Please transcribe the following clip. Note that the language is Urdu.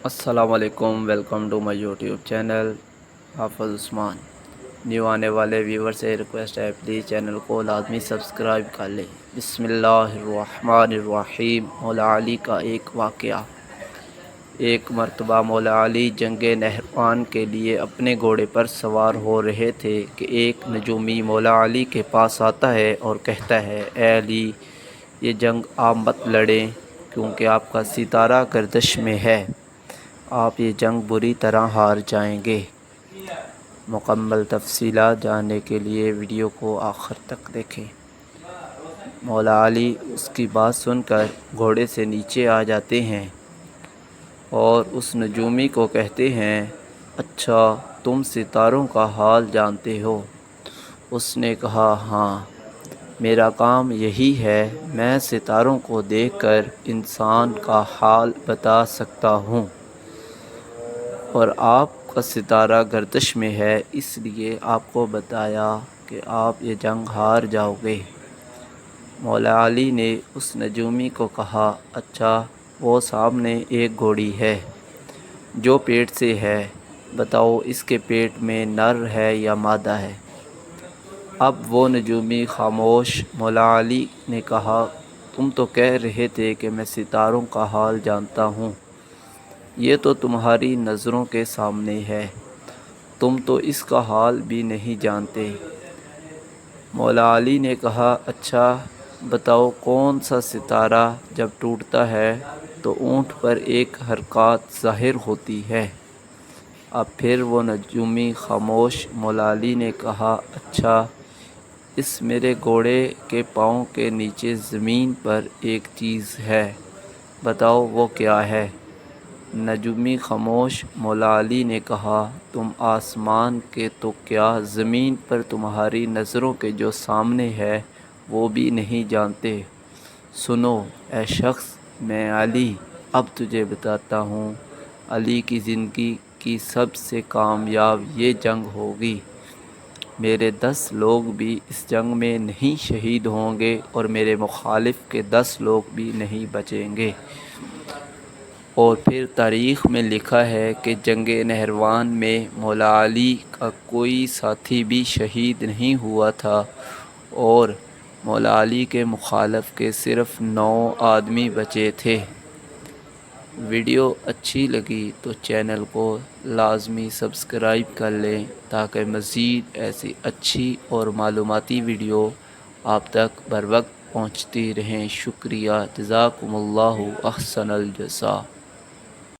السلام علیکم، welcome to my YouTube channel Hafiz Usman. New آنے والے ویور سے ریکویسٹ ہے پلیز چینل کو لازمی سبسکرائب کر لیں۔ بسم اللہ الرحمن الرحیم۔ مولا علی کا ایک واقعہ۔ ایک مرتبہ مولا علی جنگ نہروان کے لیے اپنے گھوڑے پر سوار ہو رہے تھے کہ ایک نجومی مولا علی کے پاس آتا ہے اور کہتا ہے، اے علی، یہ جنگ آپ مت لڑیں کیونکہ آپ کا ستارہ گردش میں ہے، آپ یہ جنگ بری طرح ہار جائیں گے۔ مکمل تفصیلات جاننے کے لیے ویڈیو کو آخر تک دیکھیں۔ مولا علی اس کی بات سن کر گھوڑے سے نیچے آ جاتے ہیں اور اس نجومی کو کہتے ہیں، اچھا تم ستاروں کا حال جانتے ہو؟ اس نے کہا، ہاں، میرا کام یہی ہے، میں ستاروں کو دیکھ کر انسان کا حال بتا سکتا ہوں، اور آپ کا ستارہ گردش میں ہے، اس لیے آپ کو بتایا کہ آپ یہ جنگ ہار جاؤ گے۔ مولا علی نے اس نجومی کو کہا، اچھا وہ سامنے ایک گھوڑی ہے جو پیٹ سے ہے، بتاؤ اس کے پیٹ میں نر ہے یا مادہ ہے؟ اب وہ نجومی خاموش۔ مولا علی نے کہا، تم تو کہہ رہے تھے کہ میں ستاروں کا حال جانتا ہوں، یہ تو تمہاری نظروں کے سامنے ہے، تم تو اس کا حال بھی نہیں جانتے۔ مولا علی نے کہا، اچھا بتاؤ کون سا ستارہ جب ٹوٹتا ہے تو اونٹ پر ایک حرکات ظاہر ہوتی ہے؟ اب پھر وہ نجومی خاموش۔ مولا علی نے کہا، اچھا اس میرے گھوڑے کے پاؤں کے نیچے زمین پر ایک چیز ہے، بتاؤ وہ کیا ہے؟ نجومی خاموش۔ مولا علی نے کہا، تم آسمان کے تو کیا زمین پر تمہاری نظروں کے جو سامنے ہے وہ بھی نہیں جانتے؟ سنو اے شخص، میں علی اب تجھے بتاتا ہوں، علی کی زندگی کی سب سے کامیاب یہ جنگ ہوگی، میرے 10 لوگ بھی اس جنگ میں نہیں شہید ہوں گے اور میرے مخالف کے 10 لوگ بھی نہیں بچیں گے۔ اور پھر تاریخ میں لکھا ہے کہ جنگ نہروان میں مولا علی کا کوئی ساتھی بھی شہید نہیں ہوا تھا اور مولا علی کے مخالف کے صرف 9 آدمی بچے تھے۔ ویڈیو اچھی لگی تو چینل کو لازمی سبسکرائب کر لیں تاکہ مزید ایسی اچھی اور معلوماتی ویڈیو آپ تک بر وقت پہنچتی رہیں۔ شکریہ، جزاکم اللہ احسن الجزا۔